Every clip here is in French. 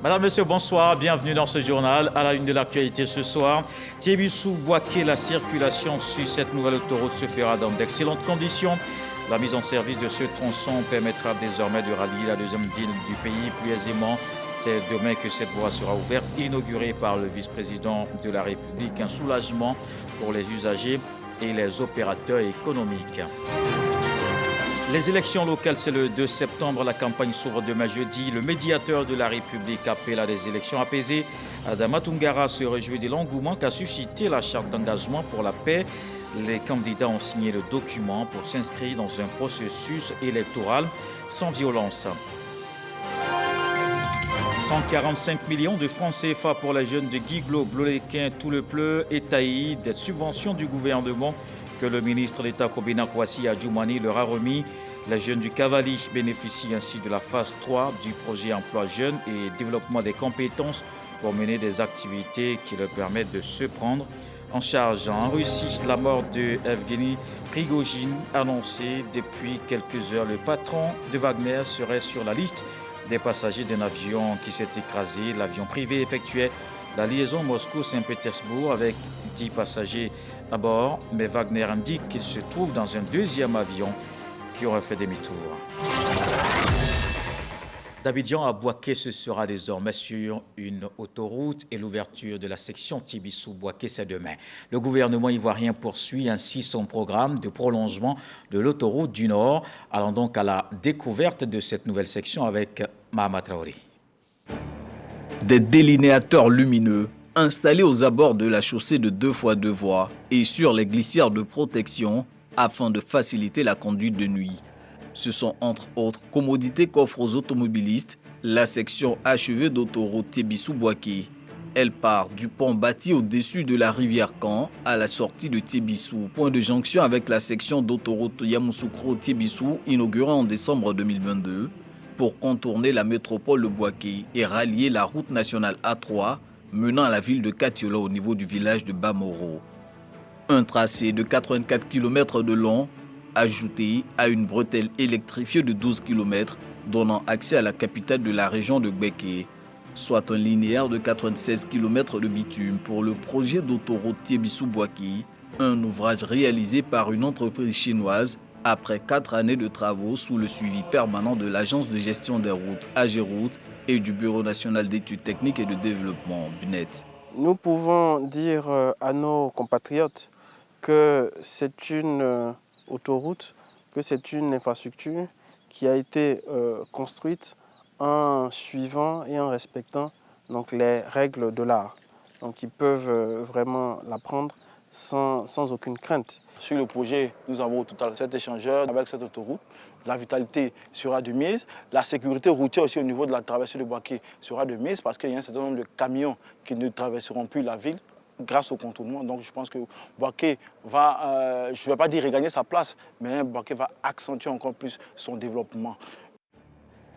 Madame, Monsieur, bonsoir, bienvenue dans ce journal. À la une de l'actualité ce soir, Thiébissou-Boaké, la circulation sur cette nouvelle autoroute se fera dans d'excellentes conditions. La mise en service de ce tronçon permettra désormais de rallier la deuxième ville du pays plus aisément. C'est demain que cette voie sera ouverte, inaugurée par le vice-président de la République. Un soulagement pour les usagers et les opérateurs économiques. Les élections locales, c'est le 2 septembre. La campagne s'ouvre demain jeudi. Le médiateur de la République appelle à des élections apaisées. Adama Toungara se réjouit de l'engouement qu'a suscité la charte d'engagement pour la paix. Les candidats ont signé le document pour s'inscrire dans un processus électoral sans violence. 145 millions de francs CFA pour les jeunes de Guiglo, Bloléquin, Toulepleu et Taï, des subventions du gouvernement que le ministre d'État Kobina Kwasi Adjoumani leur a remis. Les jeunes du Cavali bénéficient ainsi de la phase 3 du projet emploi jeunes et développement des compétences pour mener des activités qui leur permettent de se prendre en charge. En Russie, la mort de Evgeny Prigojine annoncée depuis quelques heures. Le patron de Wagner serait sur la liste des passagers d'un avion qui s'est écrasé. L'avion privé effectuait la liaison Moscou-Saint-Pétersbourg avec 10 passagers à bord, mais Wagner indique qu'il se trouve dans un deuxième avion qui aurait fait demi-tour. D'Abidjan à Boaké, ce sera désormais sur une autoroute et l'ouverture de la section Thiébissou-Boaké, c'est demain. Le gouvernement ivoirien poursuit ainsi son programme de prolongement de l'autoroute du Nord, allant donc à la découverte de cette nouvelle section avec Mahama Traoré. Des délinéateurs lumineux installés aux abords de la chaussée de 2x2 voies et sur les glissières de protection afin de faciliter la conduite de nuit. Ce sont entre autres commodités qu'offre aux automobilistes la section achevée d'autoroute Thiébissou-Boaké. Elle part du pont bâti au-dessus de la rivière Caen à la sortie de Thiébissou, point de jonction avec la section d'autoroute Yamoussoukro-Thiébissou inaugurée en décembre 2022 pour contourner la métropole de Boaké et rallier la route nationale A3 menant à la ville de Katiola au niveau du village de Bamoro. Un tracé de 84 km de long ajouté à une bretelle électrifiée de 12 km donnant accès à la capitale de la région de Gbeke, soit un linéaire de 96 km de bitume pour le projet d'autoroute Thiébissou-Boaké, un ouvrage réalisé par une entreprise chinoise après 4 années de travaux sous le suivi permanent de l'Agence de gestion des routes AGEROUTE et du Bureau national d'études techniques et de développement BNET. Nous pouvons dire à nos compatriotes que c'est une autoroute, que c'est une infrastructure qui a été construite en suivant et en respectant donc, les règles de l'art. Donc ils peuvent vraiment la prendre sans aucune crainte. Sur le projet, nous avons au total 7 échangeurs avec cette autoroute. La vitalité sera de mise. La sécurité routière aussi au niveau de la traversée de Boaké sera de mise parce qu'il y a un certain nombre de camions qui ne traverseront plus la ville grâce au contournement. Donc je pense que Boaké va, je ne vais pas dire regagner sa place, mais Boaké va accentuer encore plus son développement.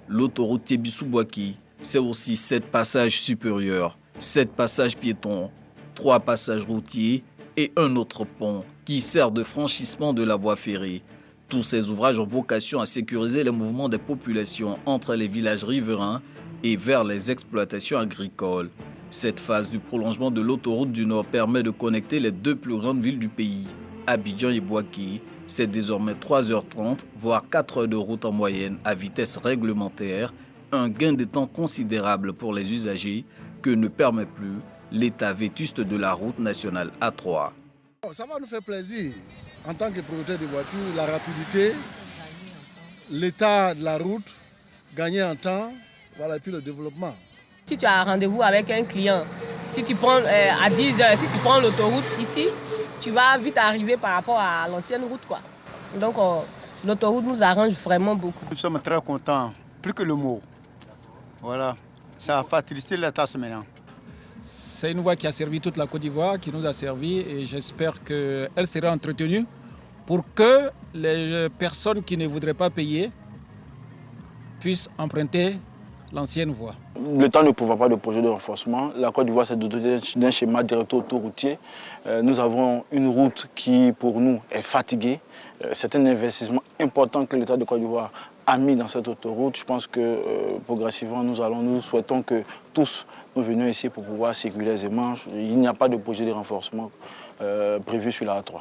L'autoroute Thiébissou-Boaké, c'est aussi 7 passages supérieurs, 7 passages piétons, 3 passages routiers et un autre pont qui sert de franchissement de la voie ferrée. Tous ces ouvrages ont vocation à sécuriser les mouvements des populations entre les villages riverains et vers les exploitations agricoles. Cette phase du prolongement de l'autoroute du Nord permet de connecter les 2 plus grandes villes du pays, Abidjan et Boaké. C'est désormais 3h30, voire 4 heures de route en moyenne à vitesse réglementaire, un gain de temps considérable pour les usagers que ne permet plus l'état vétuste de la route nationale A3. Ça va nous faire plaisir en tant que propriétaire de voiture, la rapidité, l'état de la route, gagner en temps, voilà, et puis le développement. Si tu as un rendez-vous avec un client, si tu prends à 10 heures, si tu prends l'autoroute ici, tu vas vite arriver par rapport à l'ancienne route, quoi. Donc l'autoroute nous arrange vraiment beaucoup. Nous sommes très contents, plus que le mot. Voilà, ça a facilité la tâche maintenant. C'est une voie qui a servi toute la Côte d'Ivoire, qui nous a servi et j'espère qu'elle sera entretenue pour que les personnes qui ne voudraient pas payer puissent emprunter l'ancienne voie. L'État ne prévoit pas de projet de renforcement. La Côte d'Ivoire s'est dotée d'un schéma directeur autoroutier. Nous avons une route qui, pour nous, est fatiguée. C'est un investissement important que l'État de Côte d'Ivoire amis dans cette autoroute. Je pense que progressivement, nous souhaitons que tous nous venions ici pour pouvoir circuler aisément. Il n'y a pas de projet de renforcement prévu sur la A3.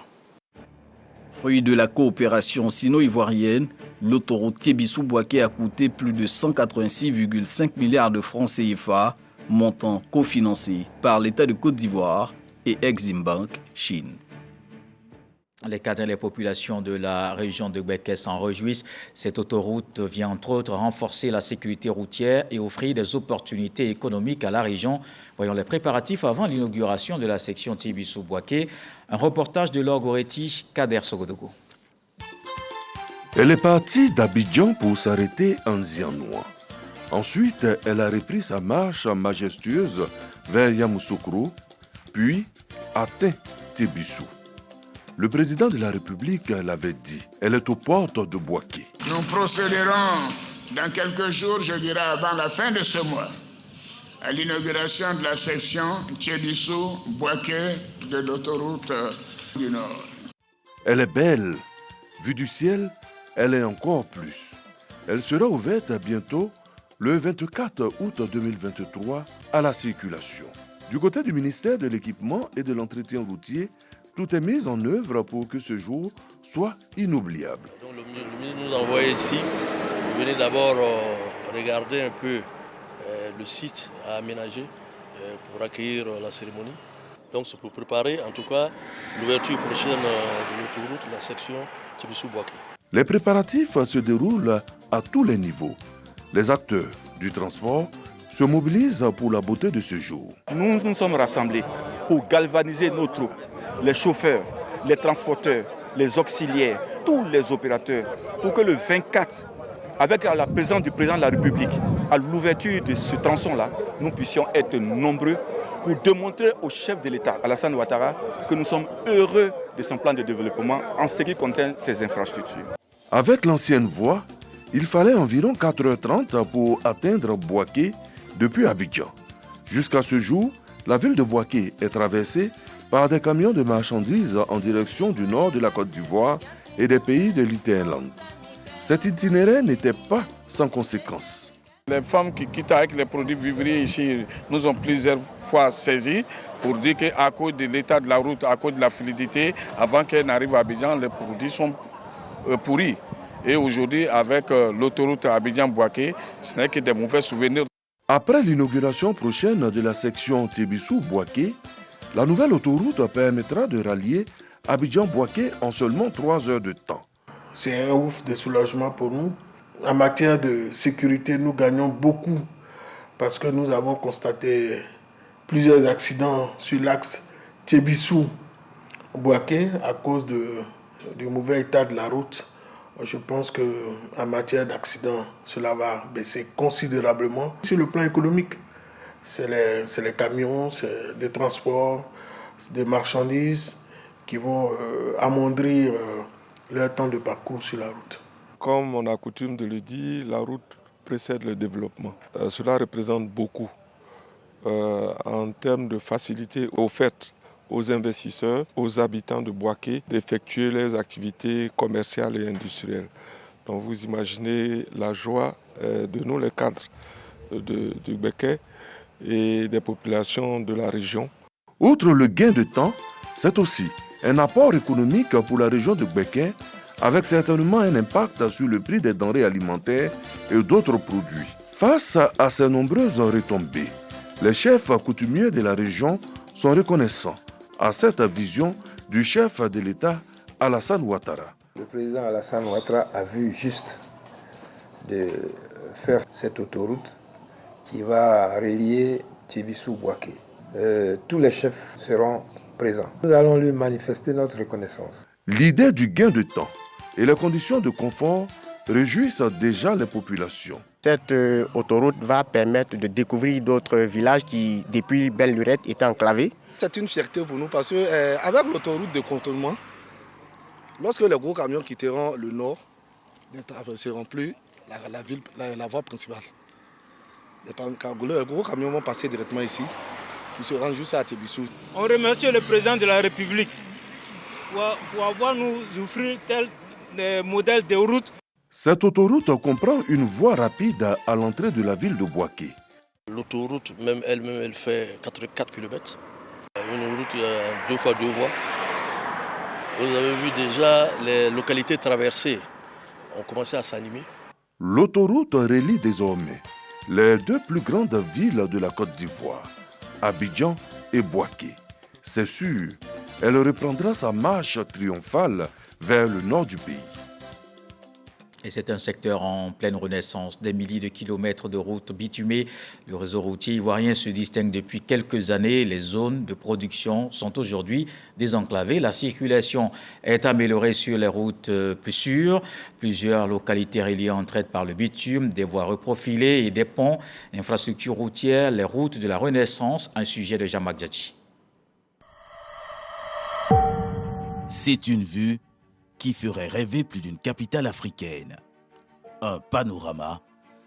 Fruit de la coopération sino-ivoirienne, l'autoroute Thiébissou-Boaké a coûté plus de 186,5 milliards de francs CFA, montant cofinancé par l'État de Côte d'Ivoire et Exim Bank Chine. Les cadres et les populations de la région de Gbeke s'en réjouissent. Cette autoroute vient entre autres renforcer la sécurité routière et offrir des opportunités économiques à la région. Voyons les préparatifs avant l'inauguration de la section Thiébissou-Boaké. Un reportage de Laure Goretti, Kader Sogodogo. Elle est partie d'Abidjan pour s'arrêter en Zianoua. Ensuite, elle a repris sa marche majestueuse vers Yamoussoukro, puis atteint Thiébissou. Le président de la République l'avait dit, elle est aux portes de Boaké. Nous procéderons dans quelques jours, je dirais avant la fin de ce mois, à l'inauguration de la section Thiébissou-Boaké de l'autoroute du Nord. Elle est belle. Vue du ciel, elle est encore plus. Elle sera ouverte bientôt le 24 août 2023 à la circulation. Du côté du ministère de l'Équipement et de l'Entretien routier, tout est mis en œuvre pour que ce jour soit inoubliable. Donc le ministre nous a envoyé ici. Vous venez d'abord regarder un peu le site à aménager pour accueillir la cérémonie. Donc c'est pour préparer en tout cas l'ouverture prochaine de l'autoroute, la section Thiébissou-Boaké. Les préparatifs se déroulent à tous les niveaux. Les acteurs du transport se mobilisent pour la beauté de ce jour. Nous nous sommes rassemblés pour galvaniser nos troupes, les chauffeurs, les transporteurs, les auxiliaires, tous les opérateurs, pour que le 24, avec la présence du président de la République, à l'ouverture de ce tronçon-là, nous puissions être nombreux pour démontrer au chef de l'État, Alassane Ouattara, que nous sommes heureux de son plan de développement en ce qui concerne ses infrastructures. Avec l'ancienne voie, il fallait environ 4h30 pour atteindre Boaké depuis Abidjan. Jusqu'à ce jour, la ville de Boaké est traversée par des camions de marchandises en direction du nord de la Côte d'Ivoire et des pays de l'Interland. Cet itinéraire n'était pas sans conséquences. Les femmes qui quittent avec les produits vivriers ici nous ont plusieurs fois saisis pour dire qu'à cause de l'état de la route, à cause de la fluidité, avant qu'elles n'arrivent à Abidjan, les produits sont pourris. Et aujourd'hui, avec l'autoroute Abidjan-Boaké, ce n'est que des mauvais souvenirs. Après l'inauguration prochaine de la section Thiébissou-Boaké, la nouvelle autoroute permettra de rallier Abidjan-Boaké en seulement 3 heures de temps. C'est un ouf de soulagement pour nous. En matière de sécurité, nous gagnons beaucoup parce que nous avons constaté plusieurs accidents sur l'axe Thiébissou-Boaké à cause du mauvais état de la route. Je pense qu'en matière d'accidents, cela va baisser considérablement. Sur le plan économique, c'est les camions, c'est des transports, des marchandises qui vont amoindrir leur temps de parcours sur la route. Comme on a coutume de le dire, la route précède le développement. Cela représente beaucoup en termes de facilité offerte aux investisseurs, aux habitants de Boaké d'effectuer leurs activités commerciales et industrielles. Donc vous imaginez la joie de nous, les cadres de Gbeke et des populations de la région. Outre le gain de temps, c'est aussi un apport économique pour la région de Gbeke, avec certainement un impact sur le prix des denrées alimentaires et d'autres produits. Face à ces nombreuses retombées, les chefs coutumiers de la région sont reconnaissants à cette vision du chef de l'État, Alassane Ouattara. Le président Alassane Ouattara a vu juste de faire cette autoroute qui va relier Thiébissou-Boaké. Tous les chefs seront présents. Nous allons lui manifester notre reconnaissance. L'idée du gain de temps et les conditions de confort réjouissent déjà les populations. Cette autoroute va permettre de découvrir d'autres villages qui, depuis Belle-Lurette, étaient enclavés. C'est une fierté pour nous parce qu'avec l'autoroute de contournement, lorsque les gros camions quitteront le nord, ne traverseront plus la voie principale. Les gros camions vont passer directement ici, ils se rendent juste à Thiébissou. On remercie le président de la République pour avoir nous offert tel modèle de route. Cette autoroute comprend une voie rapide à l'entrée de la ville de Bouaké. L'autoroute elle-même, elle fait 4 km. Une route 2 fois 2 voies. Vous avez vu déjà les localités traversées ont commencé à s'animer. L'autoroute relie désormais les deux plus grandes villes de la Côte d'Ivoire, Abidjan et Bouaké. C'est sûr, elle reprendra sa marche triomphale vers le nord du pays. Et c'est un secteur en pleine renaissance. Des milliers de kilomètres de routes bitumées. Le réseau routier ivoirien se distingue depuis quelques années. Les zones de production sont aujourd'hui désenclavées. La circulation est améliorée sur les routes plus sûres. Plusieurs localités reliées entre elles par le bitume, des voies reprofilées et des ponts. Infrastructures routières, les routes de la renaissance, un sujet de Jean Magdjadji. C'est une vue qui ferait rêver plus d'une capitale africaine. Un panorama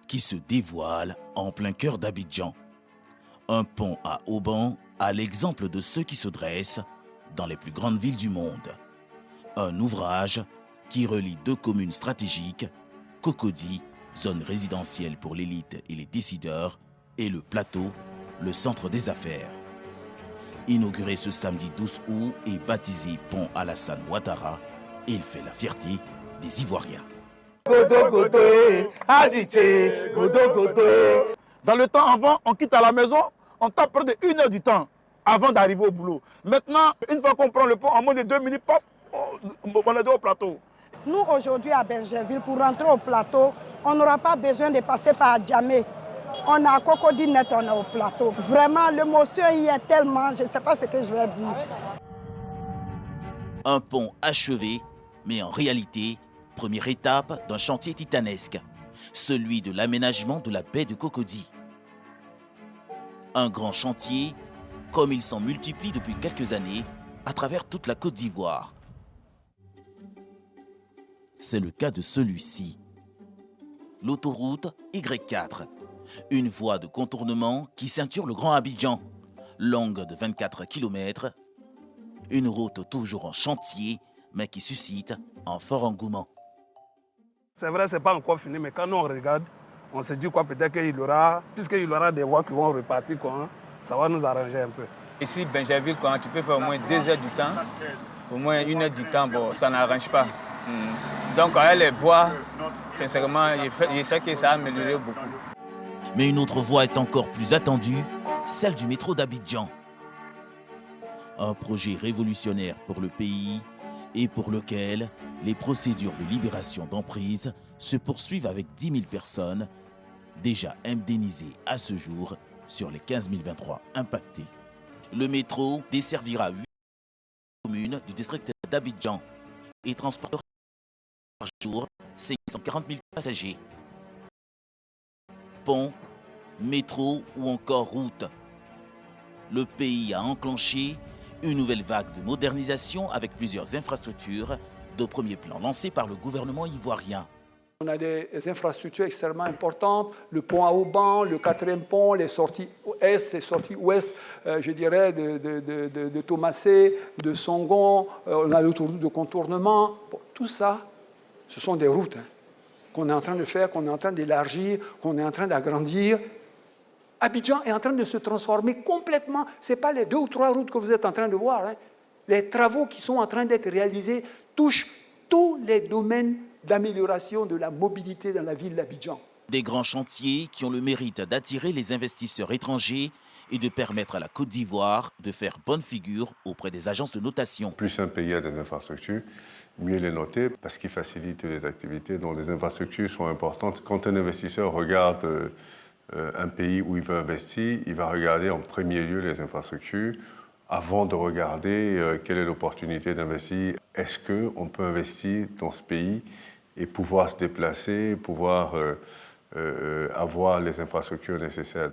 qui se dévoile en plein cœur d'Abidjan. Un pont à haubans à l'exemple de ceux qui se dressent dans les plus grandes villes du monde. Un ouvrage qui relie deux communes stratégiques, Cocody, zone résidentielle pour l'élite et les décideurs, et le plateau, le centre des affaires. Inauguré ce samedi 12 août et baptisé Pont Alassane Ouattara, il fait la fierté des Ivoiriens. Dans le temps avant, on quitte à la maison, on tape près de 1 heure du temps avant d'arriver au boulot. Maintenant, une fois qu'on prend le pont, en moins de 2 minutes, paf, on est au plateau. Nous, aujourd'hui à Bergerville, pour rentrer au plateau, on n'aura pas besoin de passer par Djamé. On a Cocody net, on est au plateau. Vraiment, l'émotion y est tellement, je ne sais pas ce que je vais dire. Un pont achevé, mais en réalité, première étape d'un chantier titanesque, celui de l'aménagement de la baie de Cocody. Un grand chantier, comme il s'en multiplie depuis quelques années, à travers toute la Côte d'Ivoire. C'est le cas de celui-ci. L'autoroute Y4, une voie de contournement qui ceinture le Grand Abidjan, longue de 24 km, une route toujours en chantier, mais qui suscite un fort engouement. C'est vrai, ce n'est pas encore fini, mais quand nous on regarde, on se dit quoi, peut-être qu'il y aura, puisqu'il y aura des voies qui vont repartir, quoi, ça va nous arranger un peu. Ici, Bergerville, quand tu peux faire au moins 2 heures du temps, au moins 1 heure du temps, bon, ça n'arrange pas. Donc, avec les voies, sincèrement, je sais que ça a amélioré beaucoup. Mais une autre voie est encore plus attendue, celle du métro d'Abidjan. Un projet révolutionnaire pour le pays et pour lequel les procédures de libération d'emprise se poursuivent avec 10 000 personnes déjà indemnisées à ce jour sur les 15 023 impactées. Le métro desservira 8 communes du district d'Abidjan et transportera par jour 540 000 passagers. Pont, métro ou encore route. Le pays a enclenché une nouvelle vague de modernisation avec plusieurs infrastructures de premier plan lancées par le gouvernement ivoirien. On a des infrastructures extrêmement importantes, le pont à haubans, le 4e pont, les sorties est, les sorties ouest, je dirais, de Thomasé, de Songon, on a l'autoroute de contournement. Bon, tout ça, ce sont des routes qu'on est en train de faire, qu'on est en train d'élargir, qu'on est en train d'agrandir. Abidjan est en train de se transformer complètement. Ce n'est pas les 2 ou 3 routes que vous êtes en train de voir. Les travaux qui sont en train d'être réalisés touchent tous les domaines d'amélioration de la mobilité dans la ville d'Abidjan. Des grands chantiers qui ont le mérite d'attirer les investisseurs étrangers et de permettre à la Côte d'Ivoire de faire bonne figure auprès des agences de notation. Plus un pays a des infrastructures, mieux les noter parce qu'ils facilitent les activités. Donc les infrastructures sont importantes. Quand un investisseur regarde un pays où il veut investir, il va regarder en premier lieu les infrastructures avant de regarder quelle est l'opportunité d'investir. Est-ce qu'on peut investir dans ce pays et pouvoir se déplacer, pouvoir avoir les infrastructures nécessaires.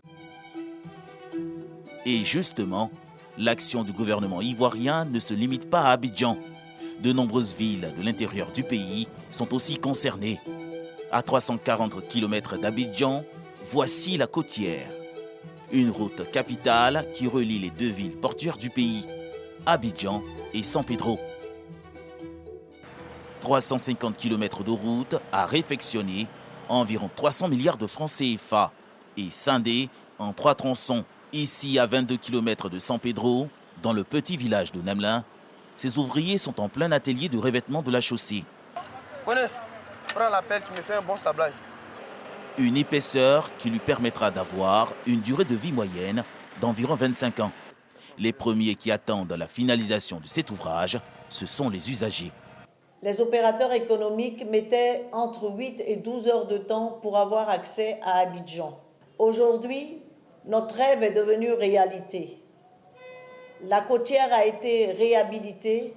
Et justement, l'action du gouvernement ivoirien ne se limite pas à Abidjan. De nombreuses villes de l'intérieur du pays sont aussi concernées. À 340 km d'Abidjan, voici la Côtière. Une route capitale qui relie les 2 villes portuaires du pays, Abidjan et San Pedro. 350 km de route à réfectionner, environ 300 milliards de francs CFA, et scindés en 3 tronçons. Ici, à 22 km de San Pedro, dans le petit village de Nemelin, ces ouvriers sont en plein atelier de revêtement de la chaussée. Prends la pelle, tu me fais un bon sablage. Une épaisseur qui lui permettra d'avoir une durée de vie moyenne d'environ 25 ans. Les premiers qui attendent la finalisation de cet ouvrage, ce sont les usagers. Les opérateurs économiques mettaient entre 8 et 12 heures de temps pour avoir accès à Abidjan. Aujourd'hui, notre rêve est devenu réalité. La côtière a été réhabilitée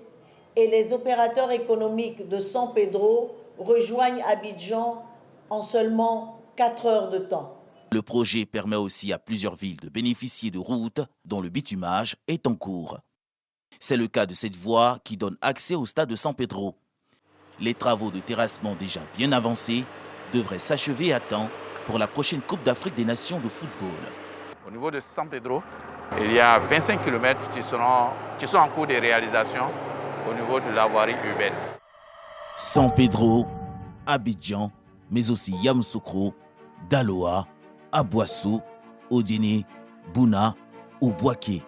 et les opérateurs économiques de San Pedro rejoignent Abidjan en seulement 4 heures de temps. Le projet permet aussi à plusieurs villes de bénéficier de routes dont le bitumage est en cours. C'est le cas de cette voie qui donne accès au stade de San Pedro. Les travaux de terrassement déjà bien avancés devraient s'achever à temps pour la prochaine Coupe d'Afrique des Nations de football. Au niveau de San Pedro, il y a 25 km qui sont en cours de réalisation au niveau de la voirie urbaine. San Pedro, Abidjan, mais aussi Yamoussoukro, Daloa, Aboissou, Odiné, Bouna ou Bouaké.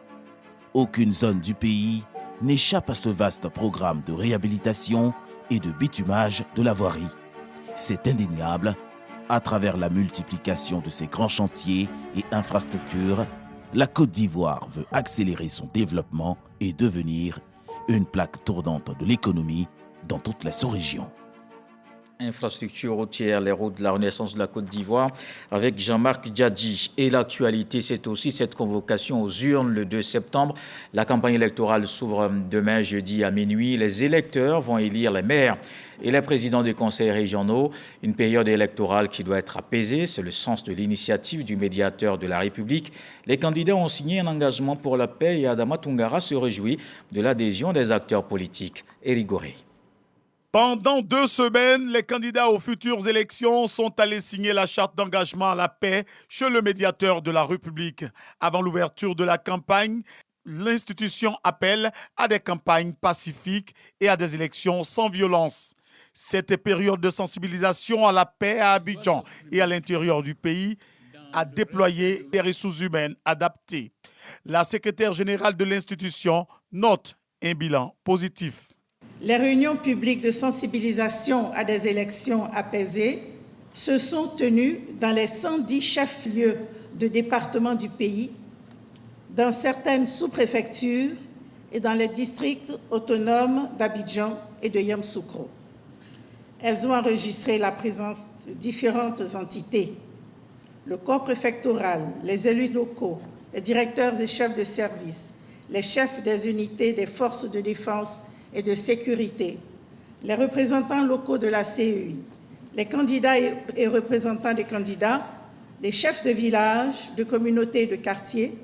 Aucune zone du pays n'échappe à ce vaste programme de réhabilitation et de bitumage de la voirie. C'est indéniable. À travers la multiplication de ces grands chantiers et infrastructures, la Côte d'Ivoire veut accélérer son développement et devenir une plaque tournante de l'économie dans toute la sous-région. Infrastructure routière, les routes de la renaissance de la Côte d'Ivoire avec Jean-Marc Djadji. Et l'actualité, c'est aussi cette convocation aux urnes le 2 septembre. La campagne électorale s'ouvre demain jeudi à minuit. Les électeurs vont élire les maires et les présidents des conseils régionaux. Une période électorale qui doit être apaisée. C'est le sens de l'initiative du médiateur de la République. Les candidats ont signé un engagement pour la paix et Adama Toungara se réjouit de l'adhésion des acteurs politiques. Éric Goré. Pendant 2 semaines, les candidats aux futures élections sont allés signer la charte d'engagement à la paix chez le médiateur de la République. Avant l'ouverture de la campagne, l'institution appelle à des campagnes pacifiques et à des élections sans violence. Cette période de sensibilisation à la paix à Abidjan et à l'intérieur du pays a déployé des ressources humaines adaptées. La secrétaire générale de l'institution note un bilan positif. Les réunions publiques de sensibilisation à des élections apaisées se sont tenues dans les 110 chefs-lieux de département du pays, dans certaines sous-préfectures et dans les districts autonomes d'Abidjan et de Yamoussoukro. Elles ont enregistré la présence de différentes entités, le corps préfectoral, les élus locaux, les directeurs et chefs de service, les chefs des unités des forces de défense et de sécurité, les représentants locaux de la CEI, les candidats et représentants des candidats, les chefs de village, de communautés et de quartiers,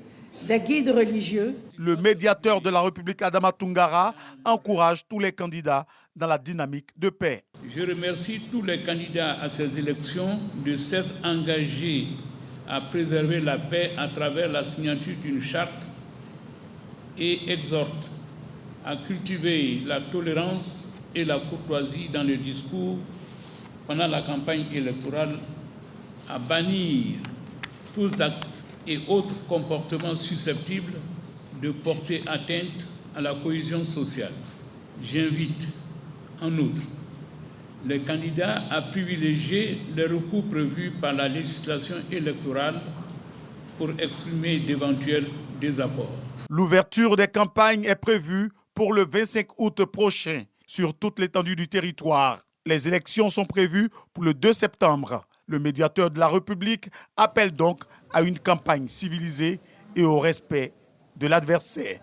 des guides religieux. Le médiateur de la République, Adama Toungara, encourage tous les candidats dans la dynamique de paix. Je remercie tous les candidats à ces élections de s'être engagés à préserver la paix à travers la signature d'une charte et exhorte à cultiver la tolérance et la courtoisie dans le discours pendant la campagne électorale, à bannir tous actes et autres comportements susceptibles de porter atteinte à la cohésion sociale. J'invite, en outre, les candidats à privilégier les recours prévus par la législation électorale pour exprimer d'éventuels désaccords. L'ouverture des campagnes est prévue pour le 25 août prochain sur toute l'étendue du territoire. Les élections sont prévues pour le 2 septembre. Le médiateur de la République appelle donc à une campagne civilisée et au respect de l'adversaire.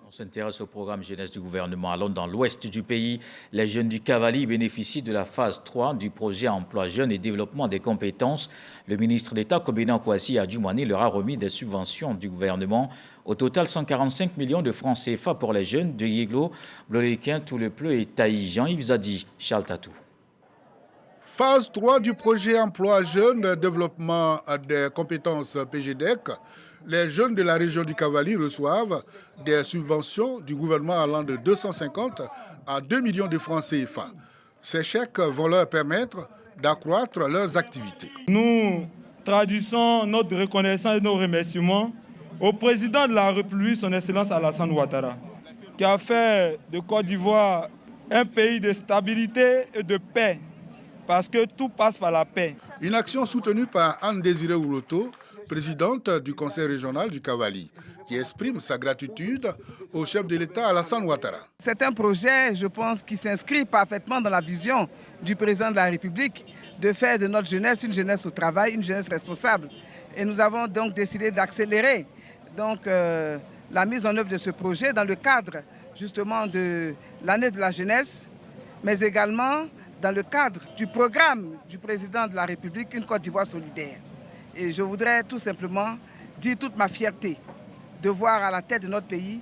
On s'intéresse au programme jeunesse du gouvernement. Allons dans l'ouest du pays. Les jeunes du Cavali bénéficient de la phase 3 du projet emploi jeunes et développement des compétences. Le ministre d'État, Kobena Kouassi Adjoumani, leur a remis des subventions du gouvernement. Au total, 145 millions de francs CFA pour les jeunes de Yeglo, Bloléquin, Toulepleu et Taï. Jean-Yves Zadi, Charles Tatou. Phase 3 du projet emploi jeunes, développement des compétences PGDEC. Les jeunes de la région du Cavali reçoivent des subventions du gouvernement allant de 250 à 2 millions de francs CFA. Ces chèques vont leur permettre d'accroître leurs activités. Nous traduisons notre reconnaissance et nos remerciements au président de la République, son Excellence Alassane Ouattara, qui a fait de Côte d'Ivoire un pays de stabilité et de paix, parce que tout passe par la paix. Une action soutenue par Anne-Désirée Ouloto, présidente du conseil régional du Cavali, qui exprime sa gratitude au chef de l'État Alassane Ouattara. C'est un projet, je pense, qui s'inscrit parfaitement dans la vision du président de la République de faire de notre jeunesse une jeunesse au travail, une jeunesse responsable. Et nous avons donc décidé d'accélérer la mise en œuvre de ce projet dans le cadre justement de l'année de la jeunesse, mais également dans le cadre du programme du président de la République, une Côte d'Ivoire solidaire. Et je voudrais tout simplement dire toute ma fierté de voir à la tête de notre pays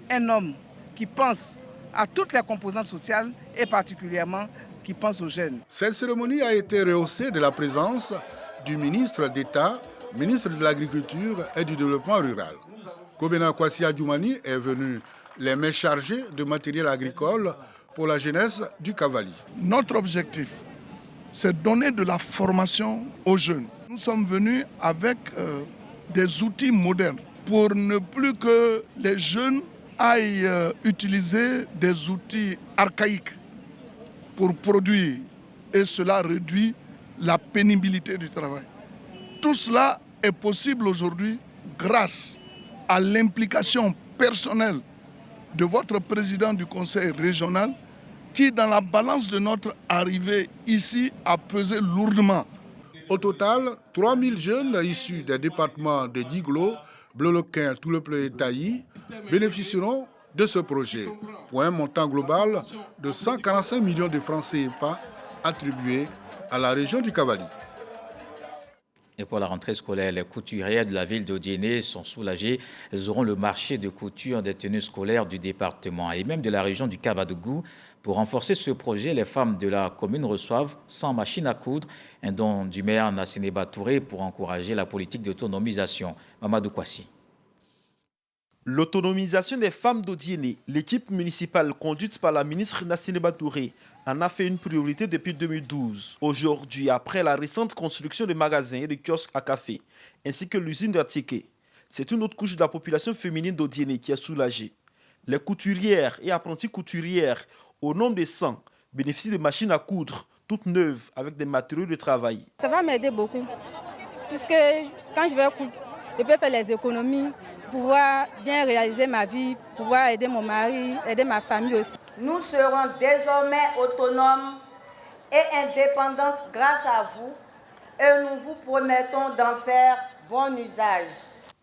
un homme qui pense à toutes les composantes sociales et particulièrement qui pense aux jeunes. Cette cérémonie a été rehaussée de la présence du ministre d'État, ministre de l'Agriculture et du Développement rural. Kobena Kwasi Adjoumani est venu les mains chargées de matériel agricole pour la jeunesse du Cavali. Notre objectif, c'est de donner de la formation aux jeunes. Nous sommes venus avec des outils modernes pour ne plus que les jeunes aillent utiliser des outils archaïques pour produire, et cela réduit la pénibilité du travail. Tout cela est possible aujourd'hui grâce à l'implication personnelle de votre président du conseil régional qui, dans la balance de notre arrivée ici, a pesé lourdement. Au total, 3000 jeunes issus des départements de Diglo, Bloloquin, Toulepleu et Tailly bénéficieront de ce projet pour un montant global de 145 millions de francs CFA attribués à la région du Cavali. Et pour la rentrée scolaire, les couturières de la ville d'Odiéné sont soulagées. Elles auront le marché de couture des tenues scolaires du département et même de la région du Kabadougou. Pour renforcer ce projet, les femmes de la commune reçoivent 100 machines à coudre, un don du maire Nassine Batouré pour encourager la politique d'autonomisation. Mamadou Kwasi. L'autonomisation des femmes d'Odiéné, l'équipe municipale conduite par la ministre Nassine Batouré, en a fait une priorité depuis 2012. Aujourd'hui, après la récente construction de magasins et de kiosques à café, ainsi que l'usine d'Atiké, c'est une autre couche de la population féminine d'Odiéné qui est soulagée. Les couturières et apprenties couturières, au nombre de 100, bénéficient de machines à coudre, toutes neuves, avec des matériaux de travail. Ça va m'aider beaucoup, puisque quand je vais coudre, je peux faire les économies, pouvoir bien réaliser ma vie, pouvoir aider mon mari, aider ma famille aussi. Nous serons désormais autonomes et indépendantes grâce à vous et nous vous promettons d'en faire bon usage.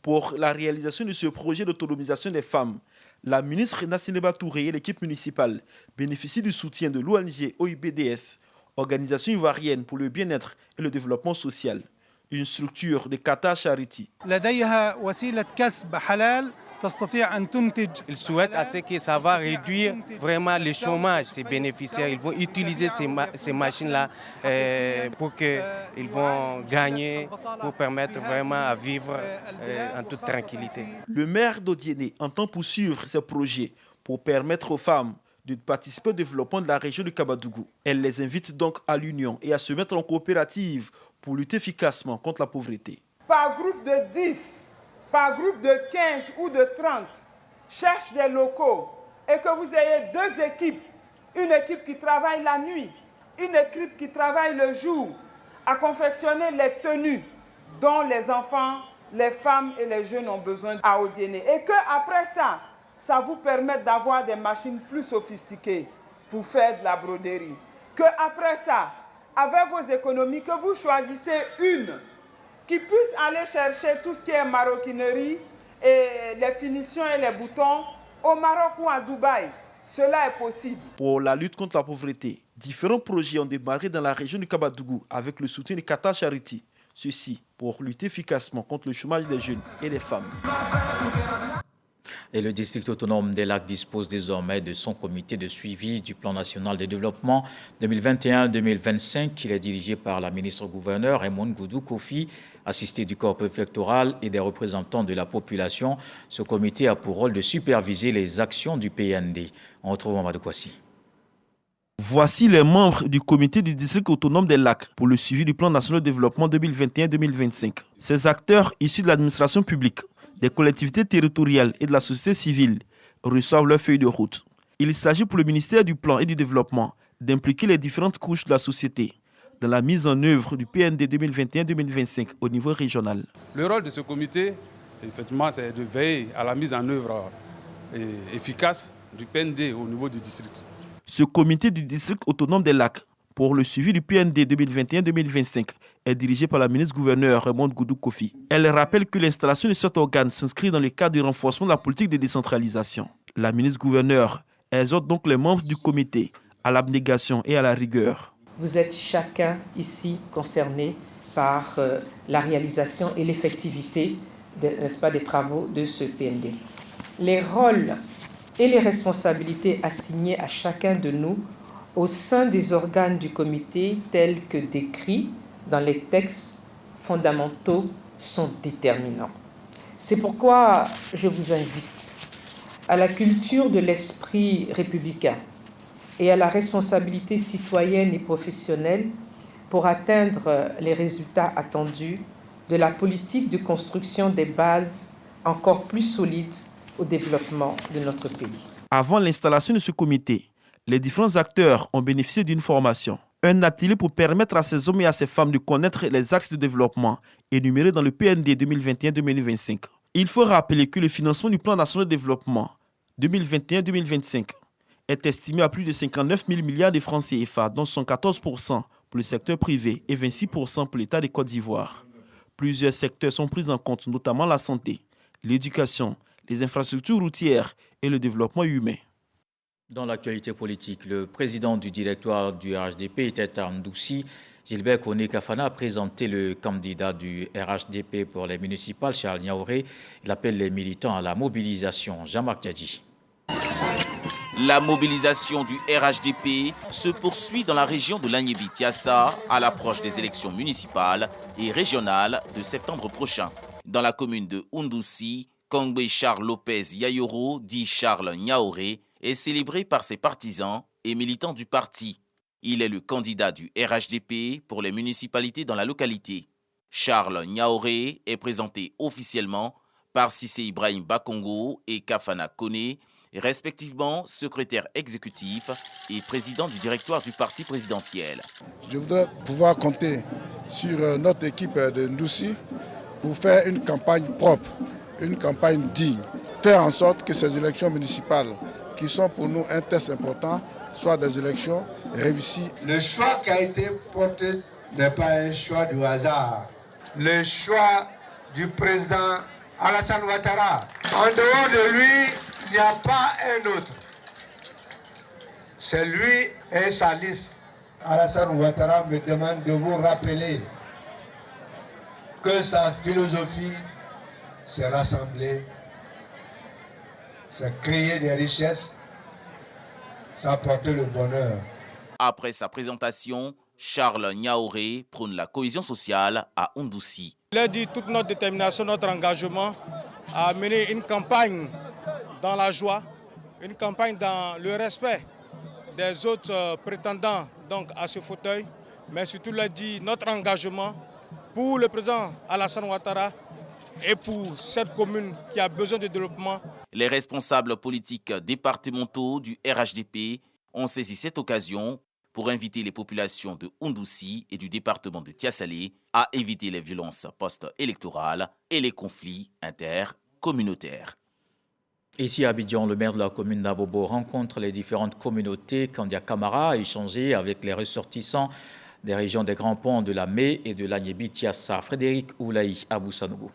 Pour la réalisation de ce projet d'autonomisation des femmes, la ministre Nassine Batouré et l'équipe municipale bénéficient du soutien de l'ONG OIBDS, Organisation ivoirienne pour le bien-être et le développement social, une structure de Qatar Charity. Ils souhaitent à ce que ça va réduire vraiment le chômage. Ces bénéficiaires, ils vont utiliser ces machines-là pour qu'ils vont gagner, pour permettre vraiment à vivre en toute tranquillité. Le maire d'Odiéné entend poursuivre ces projets pour permettre aux femmes de participer au développement de la région du Kabadougou. Elle les invite donc à l'union et à se mettre en coopérative pour lutter efficacement contre la pauvreté. Par groupe de 10, par groupe de 15 ou de 30, cherche des locaux et que vous ayez deux équipes, une équipe qui travaille la nuit, une équipe qui travaille le jour, à confectionner les tenues dont les enfants, les femmes et les jeunes ont besoin à Odiéné. Et qu'après ça, ça vous permette d'avoir des machines plus sophistiquées pour faire de la broderie. Qu'après ça, avec vos économies, que vous choisissez une qui puisse aller chercher tout ce qui est maroquinerie et les finitions et les boutons au Maroc ou à Dubaï. Cela est possible. Pour la lutte contre la pauvreté, différents projets ont démarré dans la région du Kabadougou avec le soutien de Qatar Charity. Ceci pour lutter efficacement contre le chômage des jeunes et des femmes. Et le district autonome des Lacs dispose désormais de son comité de suivi du plan national de développement 2021-2025. Il est dirigé par la ministre-gouverneure Raymond Goudou Kofi, assisté du corps préfectoral et des représentants de la population. Ce comité a pour rôle de superviser les actions du PND. On retrouve Amadou Kwasi. Voici les membres du comité du district autonome des Lacs pour le suivi du plan national de développement 2021-2025. Ces acteurs issus de l'administration publique, des collectivités territoriales et de la société civile reçoivent leur feuille de route. Il s'agit pour le ministère du Plan et du Développement d'impliquer les différentes couches de la société dans la mise en œuvre du PND 2021-2025 au niveau régional. Le rôle de ce comité, effectivement, c'est de veiller à la mise en œuvre efficace du PND au niveau du district. Ce comité du district autonome des Lacs pour le suivi du PND 2021-2025 est dirigé par la ministre-gouverneure Raymond Goudou Kofi. Elle rappelle que l'installation de cet organe s'inscrit dans le cadre du renforcement de la politique de décentralisation. La ministre-gouverneure exhorte donc les membres du comité à l'abnégation et à la rigueur. Vous êtes chacun ici concerné par la réalisation et l'effectivité des travaux de ce PND. Les rôles et les responsabilités assignées à chacun de nous au sein des organes du comité tels que décrits dans les textes fondamentaux sont déterminants. C'est pourquoi je vous invite à la culture de l'esprit républicain et à la responsabilité citoyenne et professionnelle pour atteindre les résultats attendus de la politique de construction des bases encore plus solides au développement de notre pays. Avant l'installation de ce comité, les différents acteurs ont bénéficié d'une formation. Un atelier pour permettre à ces hommes et à ces femmes de connaître les axes de développement énumérés dans le PND 2021-2025. Il faut rappeler que le financement du plan national de développement 2021-2025 est estimé à plus de 59 000 milliards de francs CFA, dont 114% pour le secteur privé et 26% pour l'État de Côte d'Ivoire. Plusieurs secteurs sont pris en compte, notamment la santé, l'éducation, les infrastructures routières et le développement humain. Dans l'actualité politique, le président du directoire du RHDP était à Ndoussi. Gilbert Koné Kafana a présenté le candidat du RHDP pour les municipales, Charles Niaouré. Il appelle les militants à la mobilisation. Jean-Marc Diadji. La mobilisation du RHDP se poursuit dans la région de l'Agnébi-Tiassa à l'approche des élections municipales et régionales de septembre prochain. Dans la commune de Ndoussi, Kongbe Charles Lopez Yayoro, dit Charles Niaouré, est célébré par ses partisans et militants du parti. Il est le candidat du RHDP pour les municipalités dans la localité. Charles Niaouré est présenté officiellement par Cissé Ibrahim Bakongo et Kafana Koné, respectivement secrétaire exécutif et président du directoire du parti présidentiel. Je voudrais pouvoir compter sur notre équipe de Ndoussi pour faire une campagne propre, une campagne digne, faire en sorte que ces élections municipales, qui sont pour nous un test important, soient des élections réussies. Le choix qui a été porté n'est pas un choix du hasard. Le choix du président Alassane Ouattara. En dehors de lui, il n'y a pas un autre. C'est lui et sa liste. Alassane Ouattara me demande de vous rappeler que sa philosophie, c'est rassembler, c'est créer des richesses, c'est apporter le bonheur. Après sa présentation, Charles Niaouré prône la cohésion sociale à Ndoussi. Il a dit toute notre détermination, notre engagement à mener une campagne dans la joie, une campagne dans le respect des autres prétendants donc, à ce fauteuil, mais surtout il a dit notre engagement pour le président Alassane Ouattara et pour cette commune qui a besoin de développement. Les responsables politiques départementaux du RHDP ont saisi cette occasion pour inviter les populations de Ndoussi et du département de Tiassalé à éviter les violences post-électorales et les conflits intercommunautaires. Ici à Abidjan, le maire de la commune d'Abobo rencontre les différentes communautés. Kandia Kamara a échangé avec les ressortissants des régions des Grands Ponts, de la Mé et de l'Agnébi-Tiassa. Frédéric Oulaï Aboussanougou.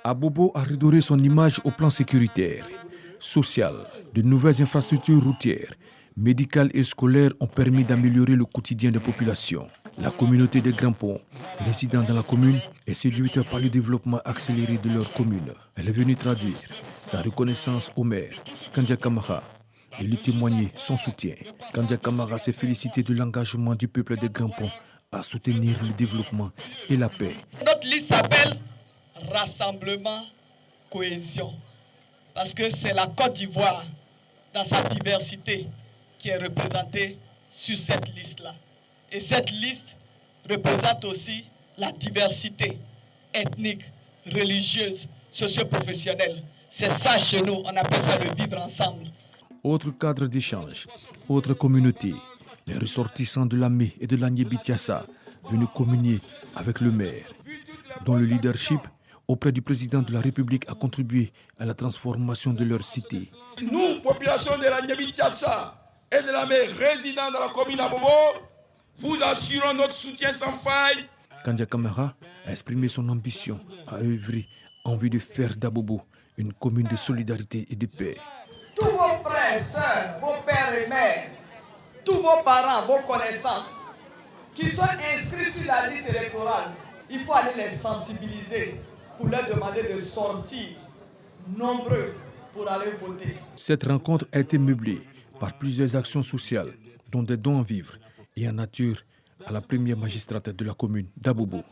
Abobo a redoré son image au plan sécuritaire, social, de nouvelles infrastructures routières, médicales et scolaires ont permis d'améliorer le quotidien des populations. La communauté des Grands Ponts, résidant dans la commune, est séduite par le développement accéléré de leur commune. Elle est venue traduire sa reconnaissance au maire, Kandia Camara, et lui témoigner son soutien. Kandia Camara s'est félicité de l'engagement du peuple des Grands Ponts à soutenir le développement et la paix. Notre liste s'appelle Rassemblement, Cohésion, parce que c'est la Côte d'Ivoire dans sa diversité qui est représentée sur cette liste-là. Et cette liste représente aussi la diversité ethnique, religieuse, socio-professionnelle. C'est ça chez nous, on appelle ça le vivre ensemble. Autre cadre d'échange, autre communauté, les ressortissants de l'AME et de l'Agnébitiassa venus communier avec le maire, dont le leadership auprès du président de la République a contribué à la transformation de leur cité. Nous, population de l'Agnébitiassa et de l'AME résidant dans la commune d'Abobo, vous assurons notre soutien sans faille. Kandia Camara a exprimé son ambition à œuvrer en vue de faire d'Abobo une commune de solidarité et de paix. Tous vos frères, sœurs, vos pères et mères, tous vos parents, vos connaissances, qui sont inscrits sur la liste électorale, il faut aller les sensibiliser pour leur demander de sortir nombreux pour aller voter. Cette rencontre a été meublée par plusieurs actions sociales, dont des dons en vivres et en nature à la première magistrate de la commune d'Abobo.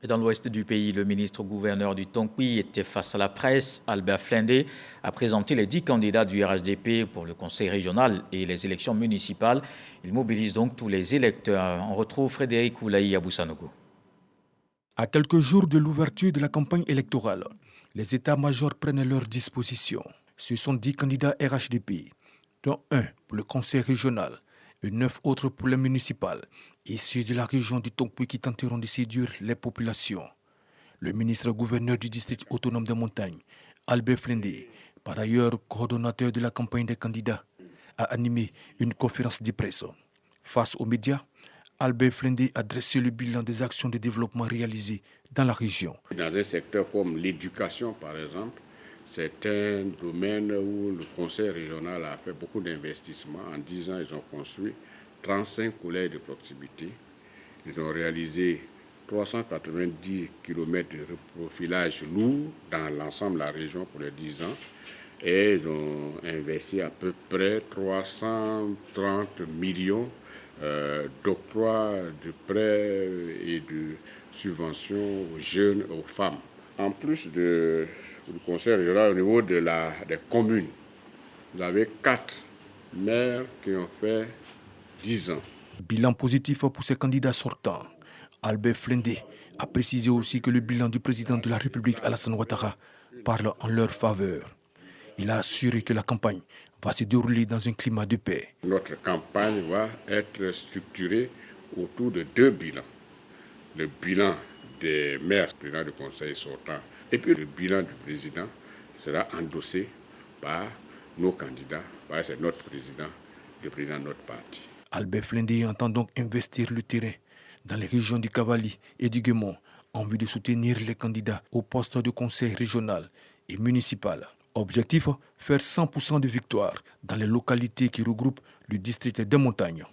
Dans l'ouest du pays, le ministre-gouverneur du Tonkpi était face à la presse. Albert Flindé a présenté les 10 candidats du RHDP pour le conseil régional et les élections municipales. Il mobilise donc tous les électeurs. On retrouve Frédéric Oulaï à Boussanogo. À quelques jours de l'ouverture de la campagne électorale, les états-majors prennent leurs dispositions. Ce sont 10 candidats RHDP, dont un pour le conseil régional et 9 autres pour les municipales, issus de la région du Tonkpi qui tenteront de séduire les populations. Le ministre-gouverneur du district autonome des montagnes, Albert Flindé, par ailleurs coordonnateur de la campagne des candidats, a animé une conférence de presse. Face aux médias, Albert Flindé a dressé le bilan des actions de développement réalisées dans la région. Dans un secteur comme l'éducation, par exemple, c'est un domaine où le conseil régional a fait beaucoup d'investissements. En 10 ans, ils ont construit 35 collèges de proximité. Ils ont réalisé 390 km de reprofilage lourd dans l'ensemble de la région pour les 10 ans. Et ils ont investi à peu près 330 millions d'octroi de prêts et de subventions aux jeunes et aux femmes. En plus du conseil régional au niveau des communes, vous avez 4 maires qui ont fait 10 ans. Bilan positif pour ces candidats sortants. Albert Flindé a précisé aussi que le bilan du président de la République, Alassane Ouattara, parle en leur faveur. Il a assuré que la campagne va se dérouler dans un climat de paix. Notre campagne va être structurée autour de 2 bilans. Le bilan des maires, président du conseil sortant, et puis le bilan du président sera endossé par nos candidats, par notre président, le président de notre parti. Albert Flindé entend donc investir le terrain dans les régions du Cavali et du Guémont en vue de soutenir les candidats au poste de conseil régional et municipal. Objectif, faire 100% de victoire dans les localités qui regroupent le district des montagnes.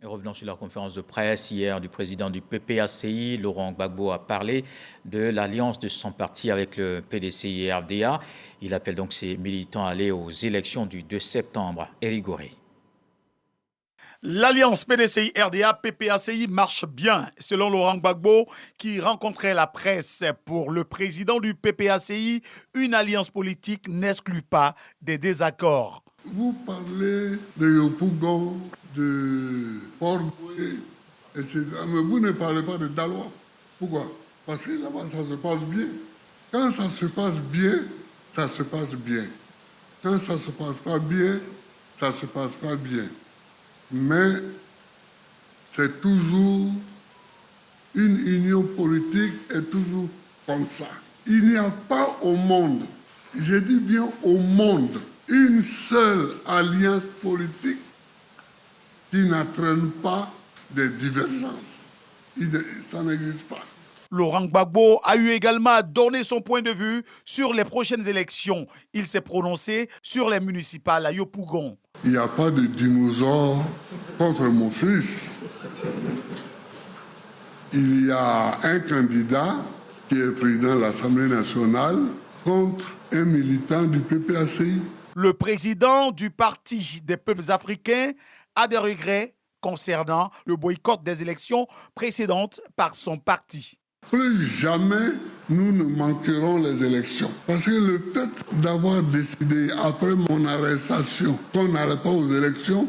Et revenons sur la conférence de presse hier du président du PPACI, Laurent Gbagbo, a parlé de l'alliance de son parti avec le PDCI et RDA. Il appelle donc ses militants à aller aux élections du 2 septembre. Éric Goré. L'alliance PDCI-RDA-PPACI marche bien, selon Laurent Gbagbo, qui rencontrait la presse. Pour le président du PPACI, une alliance politique n'exclut pas des désaccords. Vous parlez de Yopougon, de Port-Boué, etc. Mais vous ne parlez pas de Daloa. Pourquoi? Parce que là-bas, ça se passe bien. Quand ça se passe bien, ça se passe bien. Quand ça ne se passe pas bien, ça ne se passe pas bien. Mais c'est toujours une union politique est toujours comme ça. Il n'y a pas au monde, je dis bien au monde, une seule alliance politique qui n'entraîne pas des divergences. Ça n'existe pas. Laurent Gbagbo a eu également à donner son point de vue sur les prochaines élections. Il s'est prononcé sur les municipales à Yopougon. Il n'y a pas de dinosaure contre mon fils. Il y a un candidat qui est président de l'Assemblée nationale contre un militant du PPACI. Le président du Parti des peuples africains a des regrets concernant le boycott des élections précédentes par son parti. Plus jamais nous ne manquerons les élections. Parce que le fait d'avoir décidé, après mon arrestation, qu'on n'allait pas aux élections,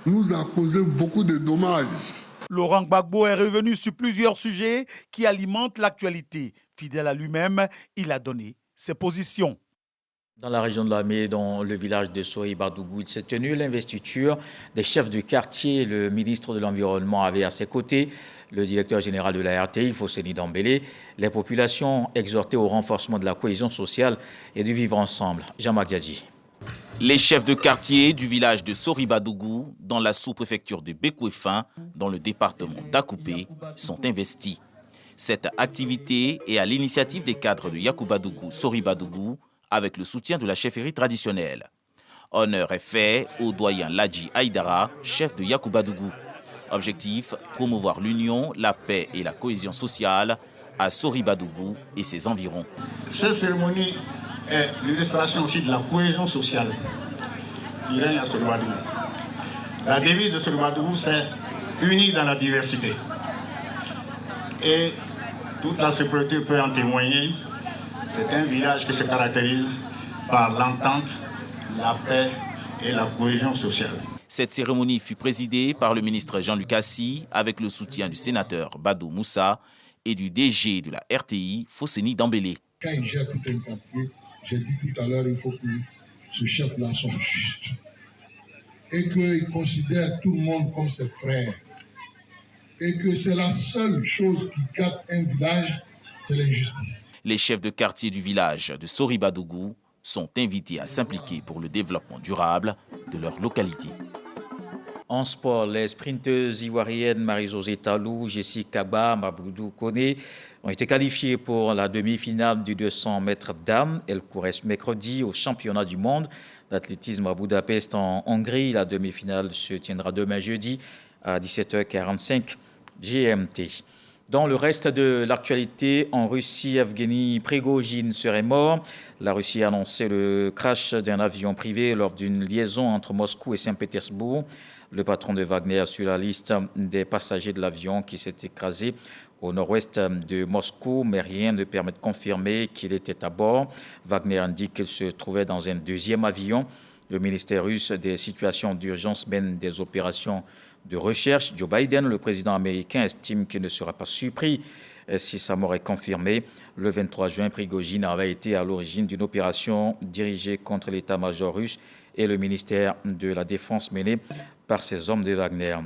nous a causé beaucoup de dommages. Laurent Gbagbo est revenu sur plusieurs sujets qui alimentent l'actualité. Fidèle à lui-même, il a donné ses positions. Dans la région de Lamé, dans le village de Sori-Badougou, il s'est tenu l'investiture des chefs de quartier. Le ministre de l'Environnement avait à ses côtés le directeur général de la RTI, Fosséni Dambélé. Les populations exhortées au renforcement de la cohésion sociale et du vivre ensemble. Jean-Marc Diadji. Les chefs de quartier du village de Sori-Badougou, dans la sous-préfecture de Bekwefin, dans le département d'Akoupé, sont investis. Cette activité est à l'initiative des cadres de Yakoubadougou, Sori-Badougou, avec le soutien de la chefferie traditionnelle. Honneur est fait au doyen Ladji Aïdara, chef de Yakoubadougou. Objectif, promouvoir l'union, la paix et la cohésion sociale à Sori-Badougou et ses environs. Cette cérémonie est l'illustration aussi de la cohésion sociale qui règne à Sori-Badougou. La devise de Sori-Badougou, c'est « unis dans la diversité ». Et toute la sécurité peut en témoigner. C'est un village qui se caractérise par l'entente, la paix et la cohésion sociale. Cette cérémonie fut présidée par le ministre Jean-Luc Assi avec le soutien du sénateur Badou Moussa et du DG de la RTI, Fosséni Dambélé. Quand il gère tout un quartier, j'ai dit tout à l'heure, il faut que ce chef-là soit juste et qu'il considère tout le monde comme ses frères. Et que c'est la seule chose qui gâte un village, c'est l'injustice. Les chefs de quartier du village de Sori-Badougou sont invités à s'impliquer pour le développement durable de leur localité. En sport, les sprinteuses ivoiriennes Marie-Josée Talou, Jessie Kaba, Maboudou Kone ont été qualifiées pour la demi-finale du 200 mètres dames. Elles couraient ce mercredi au championnat du monde d'athlétisme à Budapest en Hongrie. La demi-finale se tiendra demain jeudi à 17h45 GMT. Dans le reste de l'actualité, en Russie, Evgeny Prigojine serait mort. La Russie a annoncé le crash d'un avion privé lors d'une liaison entre Moscou et Saint-Pétersbourg. Le patron de Wagner a sur la liste des passagers de l'avion qui s'est écrasé au nord-ouest de Moscou, mais rien ne permet de confirmer qu'il était à bord. Wagner indique qu'il se trouvait dans un deuxième avion. Le ministère russe des situations d'urgence mène des opérations de recherche. Joe Biden, le président américain, estime qu'il ne sera pas surpris si sa mort est confirmée. Le 23 juin, Prigojine avait été à l'origine d'une opération dirigée contre l'état-major russe et le ministère de la Défense mené par ces hommes de Wagner.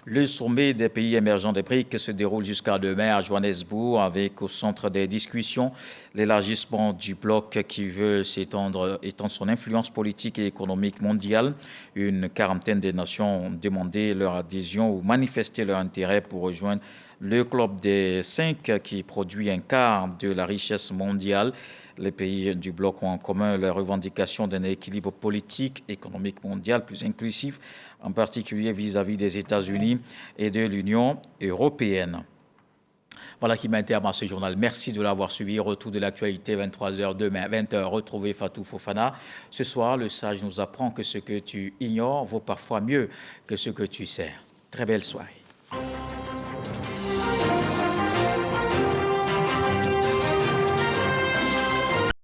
Le sommet des pays émergents des BRICS se déroule jusqu'à demain à Johannesburg avec au centre des discussions l'élargissement du bloc qui veut étendre son influence politique et économique mondiale. Une quarantaine de nations ont demandé leur adhésion ou manifesté leur intérêt pour rejoindre le club des 5 qui produit un quart de la richesse mondiale. Les pays du bloc ont en commun la revendication d'un équilibre politique, économique mondial plus inclusif, en particulier vis-à-vis des États-Unis et de l'Union européenne. Voilà qui met un terme à ce journal. Merci de l'avoir suivi. Retour de l'actualité, 23h demain, 20h. Retrouvez Fatou Fofana. Ce soir, le sage nous apprend que ce que tu ignores vaut parfois mieux que ce que tu sais. Très belle soirée.